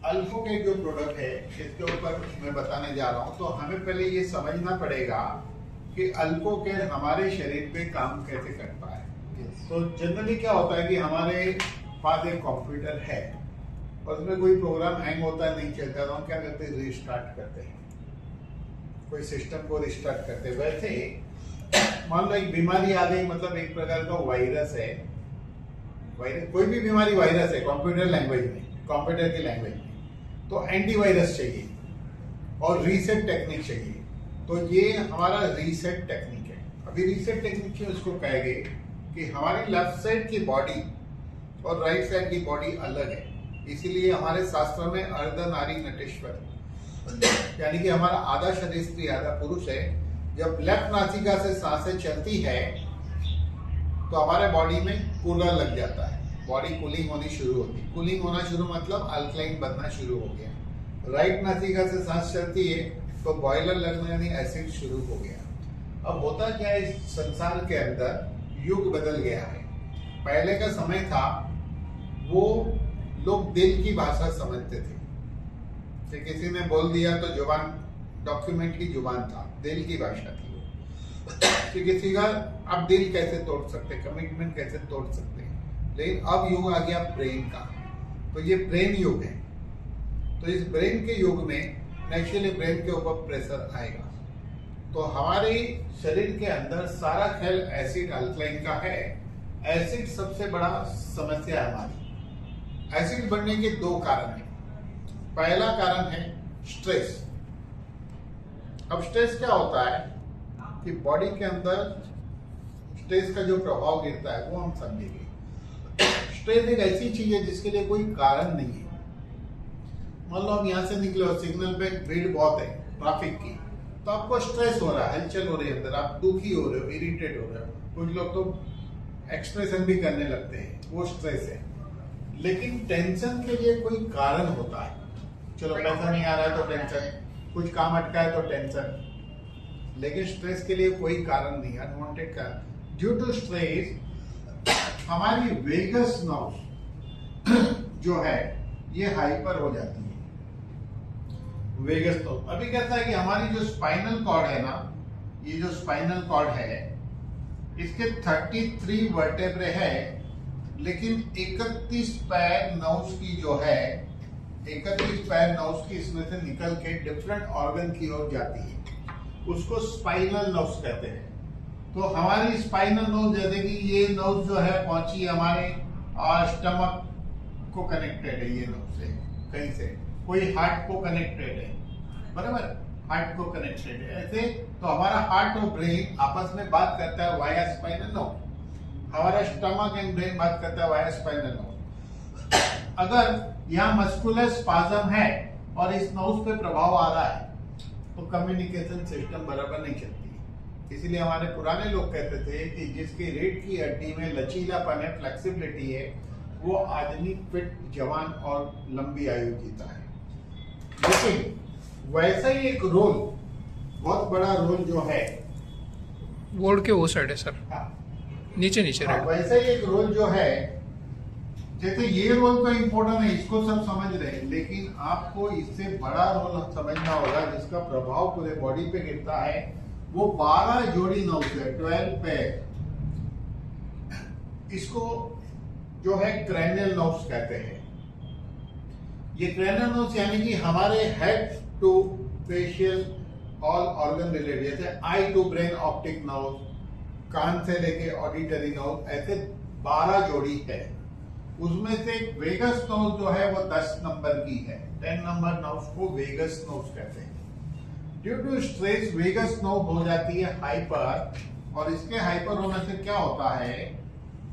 अल्फो के जो प्रोडक्ट है इसके ऊपर मैं बताने जा रहा हूँ। तो हमें पहले ये समझना पड़ेगा कि अल्फो केयर हमारे शरीर पे काम कैसे करता है। तो जनरली क्या होता है कि हमारे पास एक कंप्यूटर है और उसमें कोई प्रोग्राम हैंग होता है, नहीं चलता, तो हम क्या करते हैं, रिस्टार्ट करते हैं, कोई सिस्टम को रिस्टार्ट करते हैं। वैसे मान लो एक बीमारी आ गई, मतलब एक प्रकार का वायरस है, वायरस कोई भी बीमारी वायरस है कंप्यूटर लैंग्वेज में, कंप्यूटर की लैंग्वेज में, तो एंटीवायरस चाहिए और रीसेट टेक्निक चाहिए। तो ये हमारा रीसेट टेक्निक है। अभी रीसेट टेक्निक क्यों इसको कहेंगे कि हमारी लेफ्ट साइड की बॉडी और राइट साइड की बॉडी अलग है, इसीलिए हमारे शास्त्र में अर्धनारी नटेश्वर यानी कि हमारा आधा शरीर स्त्री आधा पुरुष है। जब लेफ्ट नासिका से सांसें चलती है तो हमारे बॉडी में कूलर लग जाता है, बॉडी कूलिंग होनी शुरू होती है। कूलिंग होना शुरू मतलब अल्कलाइन बनना शुरू हो गया। राइट नासिका से सांस चलती है तो बॉयलर लगना यानी एसिड शुरू हो गया। अब होता क्या है, इस संसार के अंदर युग बदल गया है। पहले का समय था वो लोग दिल की भाषा समझते थे कि किसी ने बोल दिया तो जुबान डॉक्यूमेंट की जुबान था, दिल की भाषा थी वो। कि किसी का अब दिल कैसे तोड़ सकते, कमिटमेंट कैसे तोड़ सकते हैं। लेकिन अब युग आ गया ब्रेन का, तो ये ब्रेन युग है। तो इस ब्रेन के युग में नेचुरली ब्रेन के ऊपर प्रेशर आएगा। तो हमारे शरीर के अंदर सारा खेल एसिड अल्कलाइन का है। एसिड सबसे बड़ा समस्या है हमारी। एसिड बनने के दो कारण हैं। पहला कारण है स्ट्रेस। अब स्ट्रेस क्या होता है कि बॉडी के अंदर स्ट्रेस का जो प्रभाव गिरता है वो हम समझेंगे। स्ट्रेस एक ऐसी चीज है जिसके लिए कोई कारण नहीं है। मान लो हम यहाँ से निकले और सिग्नल पे भीड़ बहुत है ट्रैफिक की, तो आपको स्ट्रेस हो रहा है, हलचल हो रही है अंदर, आप दुखी हो रहे हो, इरिटेट हो रहे हो। कुछ लोग तो एक्सप्रेशन भी करने लगते हैं, वो स्ट्रेस है। लेकिन टेंशन के लिए कोई कारण होता है। चलो पैसा नहीं आ रहा है तो टेंशन, कुछ काम अटका है तो टेंशन, लेकिन स्ट्रेस के लिए कोई कारण नहीं, अनवांटेड कारण। ड्यू टू स्ट्रेस हमारी वेगस नर्व जो है ये हाइपर हो जाती है। वेगस नर्व अभी कहता है कि हमारी जो स्पाइनल कॉर्ड है ना, ये जो स्पाइनल कॉर्ड है इसके 33 वर्टेब्रे है, लेकिन 31 पैर नर्व्स की जो है, 31 पैर नर्व्स की इसमें से निकल के डिफरेंट ऑर्गन की ओर जाती है, उसको स्पाइनल नर्व्स कहते हैं। तो हमारी स्पाइनल नर्व, जैसे कि ये नर्व जो है पहुंची हमारे स्टमक को कनेक्टेड है, ये नर्व से कहीं से, कोई हार्ट को कनेक्टेड है, बराबर, हार्ट को कनेक्टेड है ऐसे। तो हमारा हार्ट और ब्रेन आपस में बात करता है वाया स्पाइनल नर्व, हमारा स्टमक एंड ब्रेन बात करता है वाया स्पाइनल नर्व। अगर यहाँ मस्कुलर स्पाज्म है और इस नर्व पे प्रभाव आ रहा है तो कम्युनिकेशन सिस्टम बराबर नहीं चलती। इसलिए हमारे पुराने लोग कहते थे कि जिसकी रीढ़ की हड्डी में लचीलापन है, फ्लेक्सिबिलिटी है, वो आदमी फिट, जवान और लंबी आयु जीता है। लेकिन वैसा ही एक रोल, बहुत बड़ा रोल जो है, बोर्ड के वो साइड है सर, नीचे नीचे हाँ, वैसा ही एक रोल जो है, जैसे ये रोल तो इम्पोर्टेंट है, इसको सब समझ रहे हैं, लेकिन आपको इससे बड़ा रोल समझना होगा जिसका प्रभाव पूरे बॉडी पे गिरता है। वो 12 जोड़ी नर्व्स है, 12 पैर, इसको जो है क्रैनियल नर्व्स कहते हैं। ये क्रैनियल नर्व्स यानी कि हमारे head to facial all organ related, जैसे eye to brain optic nerve, कान से लेके ऑडिटरी नर्व, ऐसे 12 जोड़ी है। उसमें से वेगस नर्व जो है वो 10 नंबर की है। 10 नंबर नर्व को वेगस नर्व कहते हैं। Due to stress vagus nerve हो जाती है हाइपर, और इसके हाइपर होने से क्या होता है,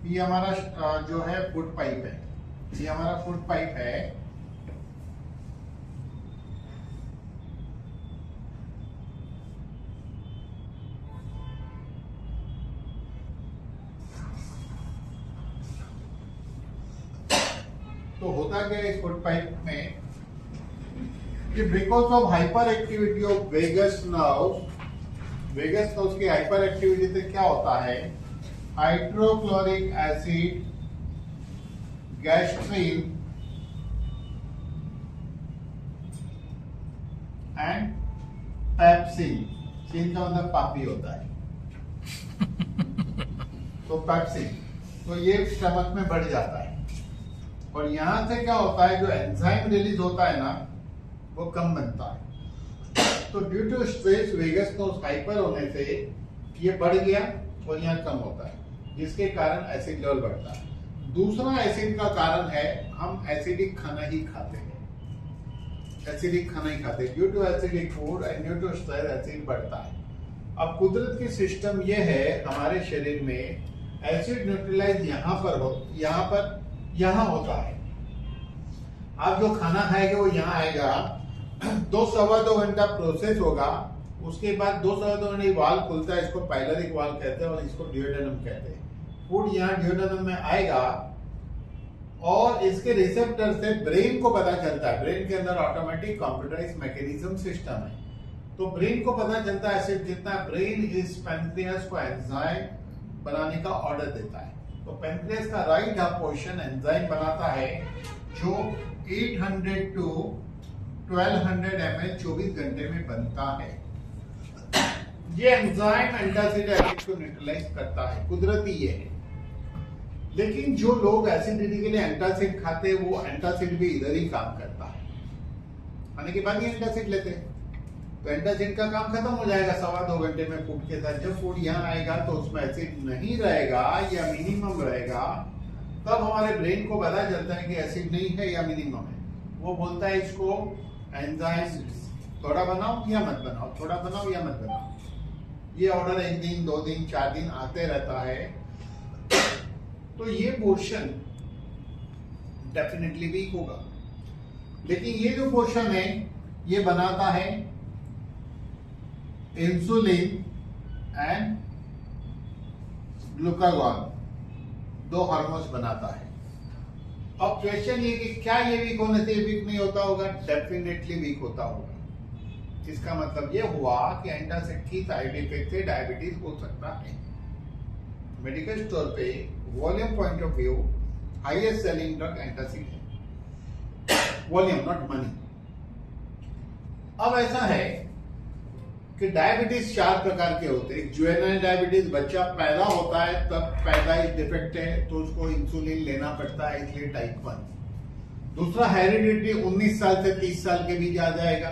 ये हमारा जो है फुट पाइप है, ये हमारा फुट पाइप है, तो होता क्या है इस फुट पाइप में कि because of hyper activity of vagus nerve की हाइपर एक्टिविटी से क्या होता है, hydrochloric acid, gastrin and pepsin, सीन का मतलब पापी होता है तो पेप्सिन, तो ये स्टमक में बढ़ जाता है और यहां से क्या होता है, जो एंजाइम रिलीज होता है ना वो कम बनता है। तो due to stress vagus nerve hyper होने से ये बढ़ गया और यहाँ कम होता है, जिसके कारण एसिड लेवल बढ़ता है। दूसरा एसिड का कारण है हम एसिडिक खाना ही खाते हैं, एसिडिक खाना ही खाते हैं। Due to acidic food and due to stress acid बढ़ता है। अब कुदरत की सिस्टम ये है हमारे शरीर में एसिड न्यूट्रलाइज यहाँ होता है। आप जो खाना खाएंगे वो यहाँ आएगा, 2-2.25 घंटा प्रोसेस होगा, उसके बाद 2-2.25 घंटे वाल खुलता है, इसको पाइलरिक वाल कहते हैं और इसको ड्यूओडेनम कहते हैं। फूड यहाँ ड्यूओडेनम में आएगा और इसके रिसेप्टर से ब्रेन को पता चलता है। ब्रेन के अंदर ऑटोमेटिक कंप्यूटराइज्ड मैकेनिज्म सिस्टम है, तो ब्रेन को पता चलता है एसिड जितना, ब्रेन इस पैंक्रियास को एंजाइम बनाने का ऑर्डर देता है। तो पैंक्रियास का राइट हाफ पोर्शन एंजाइम बनाता है जो 800 to 1200 ml 24 घंटे में बनता है। ये एंजाइम एंटासिड एसिड को न्यूट्रलाइज करता है, कुदरती ये है। लेकिन जो लोग एसिडिटी के लिए एंटासिड खाते हैं वो एंटासिड भी इधर ही काम करता है, खाने के बाद ही एंटासिड लेते हैं, तो एंटासिड का काम खत्म हो जाएगा 2.25 घंटे में फूड के साथ। जब फूड यहाँ आएगा तो उसमें एसिड नहीं रहेगा या मिनिमम रहेगा, तब हमारे ब्रेन को पता चलता है कि एसिड नहीं है या मिनिमम है। वो बोलता है इसको एंजाइम थोड़ा बनाओ या मत बनाओ, थोड़ा बनाओ या मत बनाओ। ये ऑर्डर 1 दिन 2 दिन 4 दिन आते रहता है। तो ये पोर्शन डेफिनेटली वीक होगा, लेकिन ये जो पोर्शन है ये बनाता है इंसुलिन एंड ग्लूकागॉन, 2 हार्मोन्स बनाता है। अब क्वेश्चन ये कि क्या ये वीक होने से वीक नहीं होता होगा? डेफिनेटली वीक होता होगा। इसका मतलब ये हुआ कि एंटासिड की साइड इफेक्ट से डायबिटीज हो सकता है। मेडिकल स्टोर पे volume point of view highest selling drug antacid है, वॉल्यूम नॉट मनी। अब ऐसा है कि डायबिटीज 4 प्रकार के होते हैं। जुवेनाइल डायबिटीज, बच्चा पैदा होता है तब पैदाइश डिफेक्ट है तो उसको इंसुलिन लेना पड़ता है, इसलिए टाइप 1। दूसरा हेरिडिटी, 19 साल से 30 साल के बीच आ जाएगा।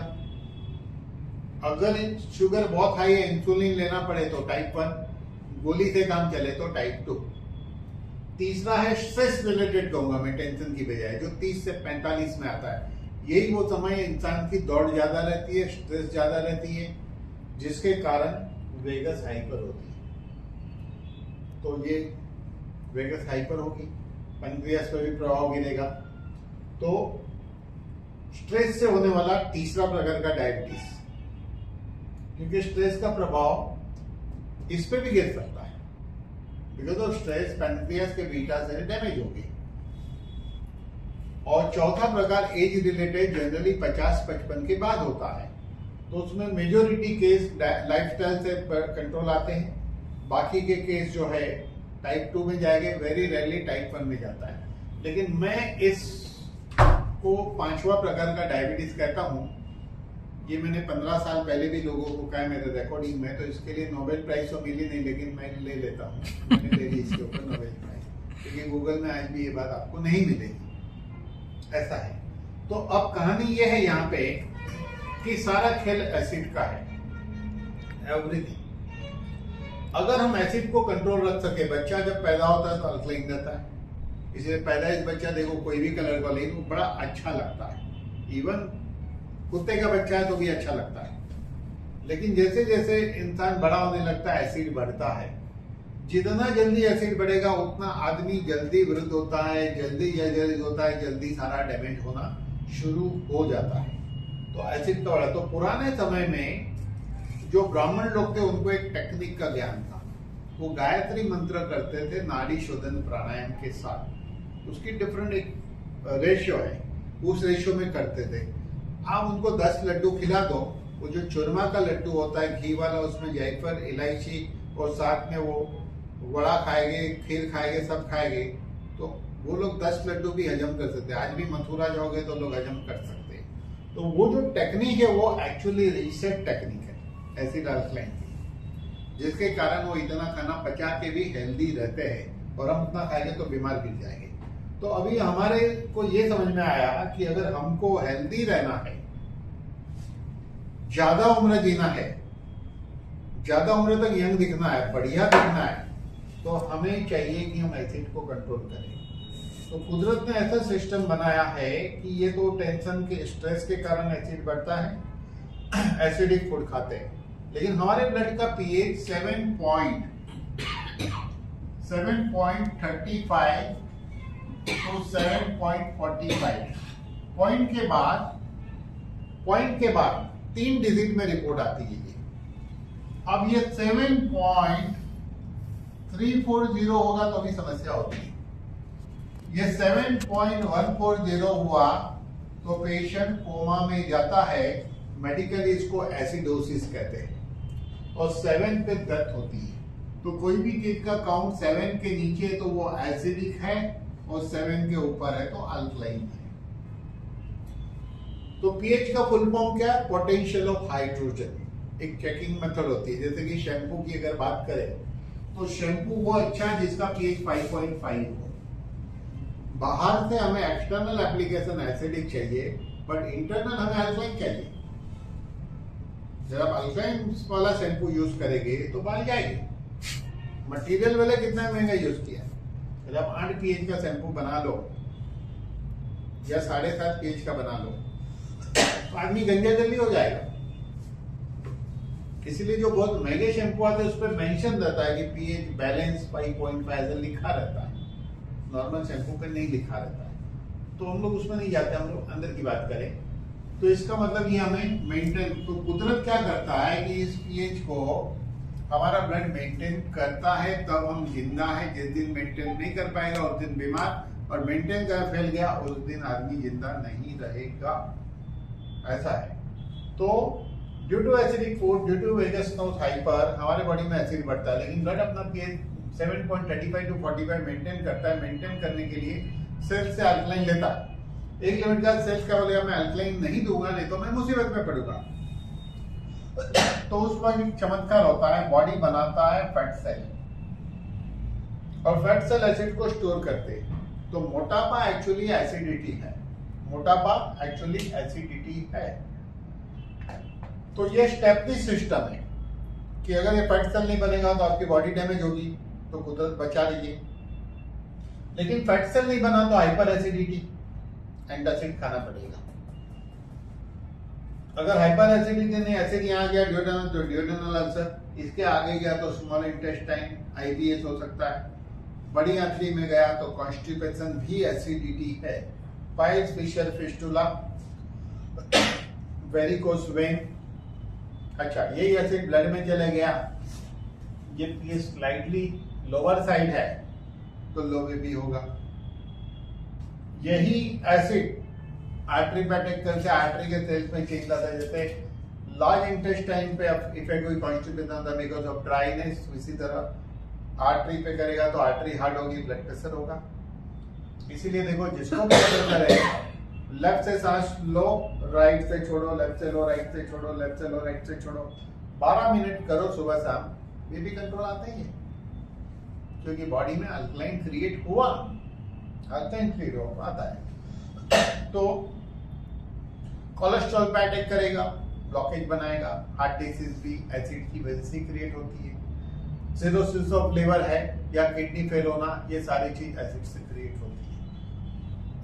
अगर शुगर बहुत हाई है, इंसुलिन लेना पड़े तो टाइप 1, गोली से काम चले तो टाइप 2। तीसरा है स्ट्रेस रिलेटेड, कहूंगा मैं, टेंशन की बजाय, जो 30 से 45 में आता है। यही वो समय इंसान की दौड़ ज्यादा रहती है, स्ट्रेस ज्यादा रहती है, जिसके कारण वेगस हाइपर होती है। तो ये वेगस हाइपर होगी, पैंक्रियास पर भी प्रभाव गिरेगा। तो स्ट्रेस से होने वाला तीसरा प्रकार का डायबिटीज, क्योंकि स्ट्रेस का प्रभाव इस पे भी गिर सकता है। बिकॉज ऑफ स्ट्रेस पैंक्रियास के बीटा सेल डैमेज होगी। और चौथा प्रकार एज रिलेटेड, जनरली 50-55 के बाद होता है, तो उसमें मेजोरिटी केस लाइफस्टाइल से कंट्रोल आते हैं। बाकी के केस जो है टाइप 2 में जाएंगे, वेरी रेयरली टाइप 1 में जाता है। लेकिन मैं इस को 5वां प्रकार का डायबिटीज कहता हूं। ये मैंने 15 साल पहले भी लोगों को कहा मेरे रिकॉर्डिंग में, तो इसके लिए नोबेल प्राइज तो मिली नहीं, लेकिन मैं ले लेता हूँ, मैंने ले ली इसके ऊपर नोबेल प्राइज, क्योंकि गूगल में आज भी ये बात आपको नहीं मिलेगी। ऐसा है। तो अब कहानी ये है यहाँ पे कि सारा खेल एसिड का है, एवरीथिंग। अगर हम एसिड को कंट्रोल रख सके, बच्चा जब पैदा होता है तो अल्कलाइन रहता है, इसलिए पैदाइश बच्चा देखो कोई भी कलर का, लेकिन वो बड़ा अच्छा लगता है। इवन कुत्ते का बच्चा है तो भी अच्छा लगता है। लेकिन जैसे जैसे इंसान बड़ा होने लगता है, एसिड बढ़ता है। जितना जल्दी एसिड बढ़ेगा उतना आदमी जल्दी वृद्ध होता है, जल्दी जर्जरित होता है, जल्दी सारा डैमेज होना शुरू हो जाता है। तो एसिड का बढ़ा। तो पुराने समय में जो ब्राह्मण लोग थे उनको एक टेक्निक का ज्ञान था, वो गायत्री मंत्र करते थे नाड़ी शोधन प्राणायाम के साथ। उसकी डिफरेंट एक रेशियो है, उस रेशियो में करते थे। आप उनको 10 लड्डू खिला दो, वो जो चूरमा का लड्डू होता है घी वाला, उसमें जायफल, इलायची और साथ में वो वड़ा खाएंगे, खीर खाएंगे, सब खाएंगे, तो वो लोग 10 लड्डू भी हजम कर सकते हैं। आज भी मथुरा जाओगे तो लोग हजम कर सकते हैं। तो वो जो टेक्निक है वो एक्चुअली रीसेट टेक्निक है एसिड अल्कलाइन की, जिसके कारण वो इतना खाना पचा के भी हेल्दी रहते हैं, और हम उतना खाएंगे तो बीमार गिर जाएंगे। तो अभी हमारे को ये समझ में आया कि अगर हमको हेल्दी रहना है, ज्यादा उम्र जीना है, ज्यादा उम्र तक यंग दिखना है, बढ़िया दिखना है, तो हमें चाहिए कि हम एसिड को कंट्रोल करें। तो कुदरत ने ऐसा सिस्टम बनाया है कि ये तो टेंशन के, स्ट्रेस के कारण एसिड बढ़ता है, एसिडिक फूड खाते हैं, लेकिन हमारे ब्लड का पीएच 7.35 तो 7.45 पॉइंट के बाद 3 डिजिट में रिपोर्ट आती है ये। अब ये 7.340 होगा तो भी समस्या होती है। ये 7.140 हुआ तो पेशेंट कोमा में जाता है, मेडिकली इसको एसिडोसिस कहते हैं, और 7 पे डेथ होती है। तो कोई भी चीज का काउंट 7 के नीचे है तो वो एसिडिक है, और 7 के ऊपर है तो अल्कलाइन है। तो पीएच का फुल फॉर्म क्या है? Potential of hydrogen. एक चेकिंग मेथड होती है, जैसे कि शैम्पू की अगर बात करें तो शैम्पू वो अच्छा है जिसका पीएच 5.5 हो। बाहर से हमें एक्सटर्नल एप्लीकेशन एसिडिक चाहिए, बट इंटरनल हमें अल्कलाइन चाहिए। जब आप अल्कलाइन वाला शैम्पू यूज करेंगे तो बाल जाएगी। मटेरियल वाले कितना महंगा यूज किया, जब आप 8 पीएच का शैम्पू बना लो या 7.5 पीएच का बना लो तो आदमी गंजा जल्दी हो जाएगा। इसलिए जो बहुत महंगे शैम्पू आते हैं उस पर मेंशन रहता है कि पीएच बैलेंस 5.5 ऐसा लिखा रहता है, नॉर्मल शैम्पू पे नहीं लिखा रहता है। तो हम लोग उसमें नहीं जाते, हम लोग अंदर की बात करें तो इसका मतलब ये हमें मेंटेन, तो कुदरत क्या करता है कि इस पीएच को हमारा ब्लड मेंटेन करता है, तब हम जिंदा है। जिस दिन मेंटेन नहीं कर पाएगा उस दिन बीमार, और मेंटेन कर फैल गया उस दिन आदमी जिंदा नहीं रहेगा, ऐसा है। तो due to acidic food, due to vagus nose hyper, हमारे बॉडी में एसिड बढ़ता है, लेकिन ब्लड अपना पीएच 7.35 to 45 मेंटेन करता है। मेंटेन करने के लिए सेल्स से अल्कलाइन लेता है। एक लिमिट का सेल्स का बोलेगा मैं अल्कलाइन नहीं दूंगा, नहीं तो मैं मुसीबत में पड़ूंगा। तो उस पर एक चमत्कार होता है, बॉडी बनाता है फैट सेल, और फैट सेल एसिड को स्टोर करते हैं। तो मोटापा एक्चुअली एसिडिटी है, मोटापा एक्चुअली एसिडिटी है। तो ये स्टेपनी सिस्टम है कि अगर ये फैट सेल नहीं बनेगा तो आपकी बॉडी डैमेज होगी, तो कुदरत बचा लीजिए। लेकिन फैट सेल नहीं बना तो हाइपर एसिडिटी, एंटासिड खाना पड़ेगा। अगर हाइपर एसिडिटी नहीं, एसिड यहाँ गया ड्यूडेनल तो ड्यूडेनल अल्सर, इसके आगे गया तो स्मॉल इंटेस्टाइन आईबीएस हो सकता है, बड़ी आंतड़ी में गया तो कॉन्स्टिपेशन भी एसिडिटी है, piles fissure fistula, varicose when. अच्छा, यही एसिड ब्लड में चले गया, ये पीएच स्लाइटली लोअर साइड है तो लो बीपी होगा। यही एसिड आर्टरी पे अटैक करके आर्टरी के सेल्स में चेंज लाता है। जैसे लार्ज इंटेस्टाइन पे इफेक्ट हुई कॉन्स्टिपेशन होता है बिकॉज ऑफ ड्राइनेस, इसी तरह आर्टरी पे करेगा तो आर्टरी हार्ड होगी, ब्लड प्रेशर होगा। इसीलिए देखो जिसको ब्लड प्रेशर है, लेफ्ट से सांस लो, राइट से छोड़ो, लेफ्ट से लो, राइट से छोड़ो, लेफ्ट से लो, राइट से छोड़ो, 12 मिनट करो सुबह शाम, बीपी कंट्रोल आता ही है, क्योंकि बॉडी में अल्कलाइन क्रिएट हुआ, अल्कलाइन क्रिएट हो आता है। तो कोलेस्ट्रॉल पे अटैक करेगा, ब्लॉकेज बनाएगा, हार्ट डिसीज भी एसिड की वजह से क्रिएट होती है। सिरोसिस ऑफ लिवर है या किडनी फेल होना, ये सारी चीज एसिड से क्रिएट होती है।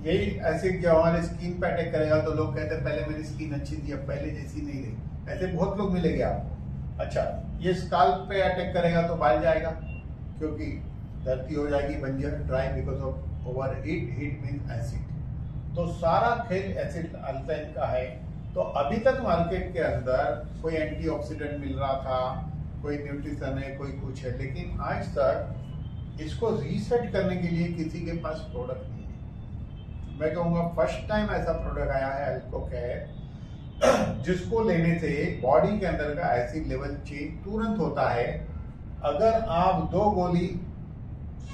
यही एसिड जब हमारे स्किन पे अटैक करेगा तो लोग कहते हैं पहले मेरी स्किन अच्छी थी अब पहले जैसी नहीं रही, ऐसे बहुत लोग मिलेंगे आपको। अच्छा, ये स्काल्प पे अटैक करेगा तो बाल जाएगा, क्योंकि धरती हो जाएगी बंजर, dry because of over heat mean acid. तो सारा खेल एसिड अल्कलाइन का है। तो अभी तक मार्केट के अंदर कोई एंटीऑक्सीडेंट मिल रहा था, कोई न्यूट्रिशन है, कोई कुछ है, लेकिन आज तक इसको रीसेट करने के लिए किसी के पास प्रोडक्ट नहीं है। मैं कहूँगा फर्स्ट टाइम ऐसा प्रोडक्ट आया है अल्कोकेयर, जिसको लेने से बॉडी के अंदर का एसिड लेवल चेंज तुरंत होता है। अगर आप 2 गोली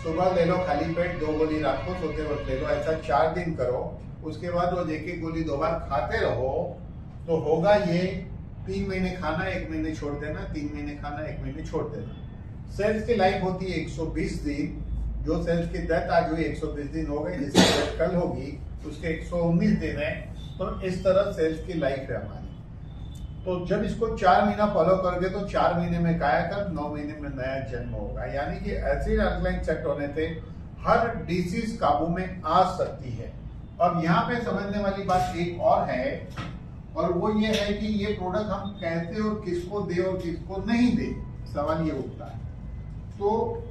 सुबह ले लो खाली पेट, 2 गोली रात को सोते वक्त ले लो, ऐसा 4 दिन करो, उसके बाद वो एक एक गोली 2 बार खाते रहो तो होगा ये 3 महीने खाना 1 महीने छोड़ देना, 3 महीने खाना 1 महीने छोड़ देना। सेल्स की लाइफ होती है 120 दिन। जो सेल्स की डेथ आज हुई 120 दिन हो गई, जिसकी डेथ कल होगी उसके 119 दिन है। तो इस तरह सेल्स की लाइफ है हमारी। तो जब इसको 4 महीना फॉलो करोगे तो 4 महीने में कायाकल्प, 9 महीने में नया जन्म होगा। यानी कि एसिड अल्कलाइन सेट होने से हर डिसीज काबू में आ सकती है। और यहाँ पे समझने वाली बात एक और है, और वो ये है कि ये प्रोडक्ट हम कैसे और किसको दे और किसको नहीं दे, सवाल ये उठता है। तो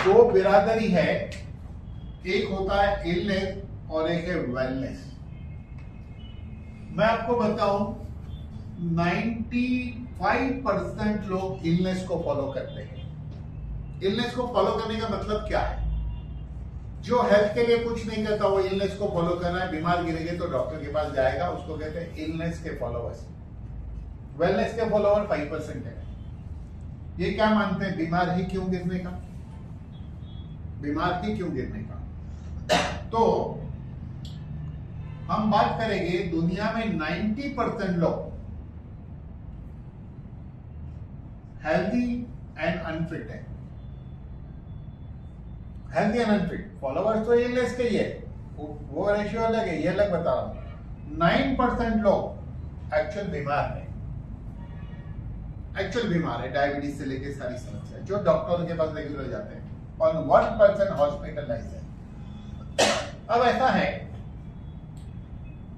2 बिरादरी है, एक होता है इलनेस और एक है वेलनेस। मैं आपको बताऊं 95% लोग इलनेस को फॉलो करते हैं। इलनेस को फॉलो करने का मतलब क्या है? जो हेल्थ के लिए कुछ नहीं करता वो इलनेस को फॉलो कर रहा है। बीमार गिरेंगे तो डॉक्टर के पास जाएगा, उसको कहते हैं इलनेस के फॉलोअर्स। वेलनेस के फॉलोअर 5% है। ये क्या मानते हैं? बीमार ही क्यों गिरने का, बीमार ही क्यों गिरने का। तो हम बात करेंगे दुनिया में 90% लोग हेल्दी एंड अनफिट है। हेल्दी एंड अनफिट फॉलोवर्स तो इलनेस के ही है, वो रेशियो अलग है, ये अलग बता रहा हूं। 9% लोग एक्चुअल बीमार है, एक्चुअल बीमार है, डायबिटीज से लेके सारी समस्या, जो डॉक्टर के पास रेगुलर जाते हैं, और 1% हॉस्पिटलाइज है। अब ऐसा है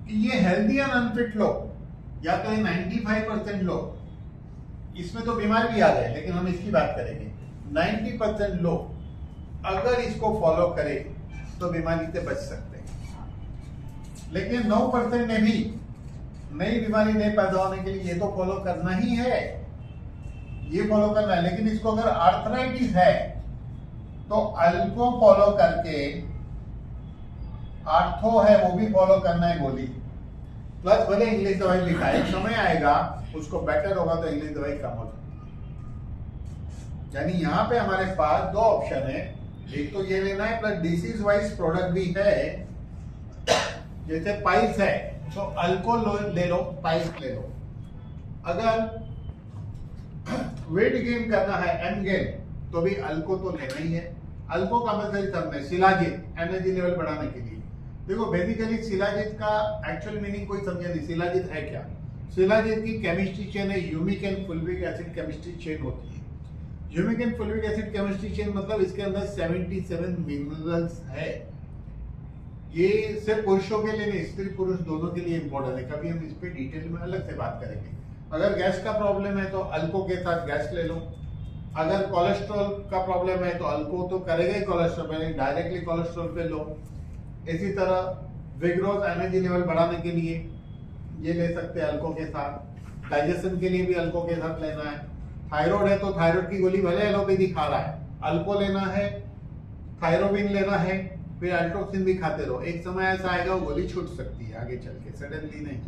कि ये हेल्दी एंड अनफिट लोग या तो 95% लोग, इसमें तो बीमार भी आ गए, लेकिन हम इसकी बात करेंगे। 90% लोग अगर इसको फॉलो करें तो बीमारी से बच सकते हैं। लेकिन 9% ने भी नई बीमारी नहीं पैदा होने के लिए ये तो फॉलो करना ही है, ये फॉलो करना है। लेकिन इसको अगर आर्थराइटिस है तो अल्को फॉलो करके, आर्थो है वो भी फॉलो करना है गोली, प्लस भले इंग्लिश दवाई लिखा है, समय आएगा उसको बेटर होगा तो इंग्लिश दवाई कम हो सकती है। यानी यहाँ पे हमारे पास 2 ऑप्शन है, एक तो ये लेना है, प्लस डिसीज वाइज प्रोडक्ट भी है। जैसे पाइल्स है तो अल्को ले लो, पाइल्स ले लो। अगर वेट गेन करना है, एम गेन, तो भी अल्को तो लेना ही है। अल्को का मतलब समझे, शिलाजीत, एनर्जी लेवल बढ़ाने के लिए। देखो बेसिकली शिलाजीत का एक्चुअल मीनिंग कोई समझे नहीं, शिलाजीत है क्या? शिलाजीत की केमिस्ट्री चेन है humic and fulvic acid chemistry chain होती है। Humic and fulvic acid chemistry chain मतलब इसके अंदर 77 मिनरल्स है। ये सिर्फ पुरुषों के लिए नहीं, स्त्री पुरुष दोनों के लिए इंपॉर्टेंट है। कभी हम इस पे डिटेल में अलग से बात करेंगे। अगर गैस का प्रॉब्लम है तो अल्को के साथ गैस ले लो। अगर कोलेस्ट्रॉल का प्रॉब्लम है तो अल्को तो करेगा ही कोलेस्ट्रॉल, पहले डायरेक्टली कोलेस्ट्रॉल पे लो। इसी तरह विग्रोस, एनर्जी लेवल बढ़ाने के लिए ये ले सकते हैं अल्को के साथ। डाइजेशन के लिए भी अल्को के साथ लेना है। थायराइड है तो थायराइड की गोली भले एलोपैथी खा रहा है, अल्को लेना है, थायरोबिन लेना है, फिर अल्ट्रोक्सिन भी खाते रहो। एक समय ऐसा आएगा वो गोली छूट सकती है आगे चल के, सडनली नहीं,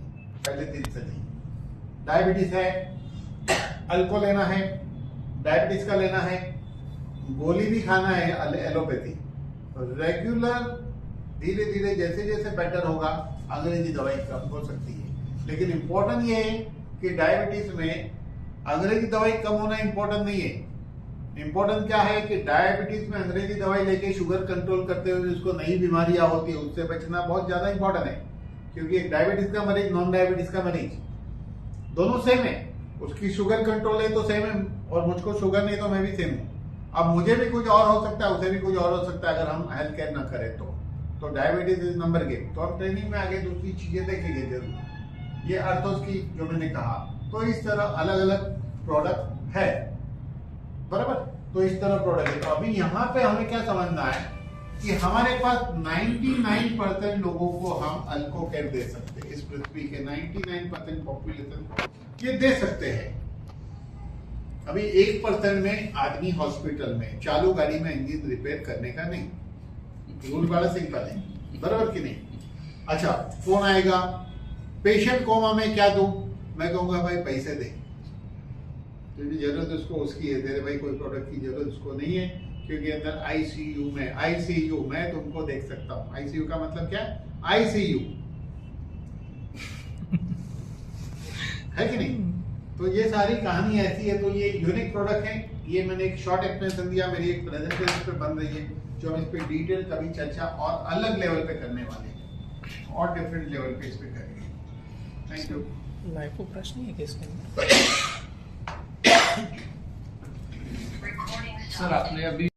पहले दिन से नहीं। डायबिटीज है, अल्को लेना है, डायबिटीज का लेना है, गोली भी खाना है एलोपैथी। रेगुलर धीरे धीरे जैसे जैसे बेटर होगा अंग्रेजी दवाई कम हो सकती है। लेकिन इंपॉर्टेंट ये है कि डायबिटीज में अंग्रेजी दवाई कम होना इंपॉर्टेंट नहीं है। इंपॉर्टेंट क्या है कि डायबिटीज में अंग्रेजी दवाई लेके शुगर कंट्रोल करते हुए उसको नई बीमारियां होती है उससे बचना बहुत ज्यादा इंपॉर्टेंट है। क्योंकि एक डायबिटीज का मरीज, नॉन डायबिटीज का मरीज, दोनों सेम है। उसकी शुगर कंट्रोल है तो सेम है, और मुझको शुगर नहीं तो मैं भी सेम हूँ। अब मुझे भी कुछ और हो सकता है, उसे भी कुछ और हो सकता है अगर हम हेल्थ केयर ना करें तो डायबिटीज इज नंबर गेम। तो हम ट्रेनिंग में आगे दूसरी चीजें देखेंगे जरूर। ये अर्थोस की जो मैंने कहा, तो इस तरह अलग अलग प्रोडक्ट है, बराबर। तो इस तरह प्रोडक्ट है। तो अभी यहाँ पे हमें क्या समझना है कि हमारे पास 99% लोगों को हम अल्को केयर दे सकते हैं। इस पृथ्वी के 99% पॉपुलेशन को ये दे सकते हैं। अभी 1% में आदमी हॉस्पिटल में चालू गाड़ी में इंजन रिपेयर करने का नहीं, रूल बड़ा सिंपल है, बराबर कि नहीं। अच्छा, फोन आएगा, पेशेंट कोमा में क्या दूं? मैं कहूंगा भाई पैसे दे, क्योंकि जरूरत उसको उसकी है। तेरे भाई कोई प्रोडक्ट की जरूरत उसको नहीं है, क्योंकि अंदर आईसीयू में, आईसीयू मैं तुमको देख सकता हूँ। आईसीयू का मतलब क्या है? आईसीयू है कि नहीं? तो ये सारी कहानी ऐसी है। तो ये यूनिक प्रोडक्ट है। ये मैंने एक शॉर्ट एक्सप्लेनेशन दिया, मेरी एक प्रेजेंटेशन पे बन रही है जो हम इस पे डिटेल कभी चर्चा और अलग लेवल पे करने वाले हैं और डिफरेंट लेवल पे इस पे करेंगे। Thank you. लाइफो प्रश्न नहीं है क्या इसके अंदर? सर आपने अभी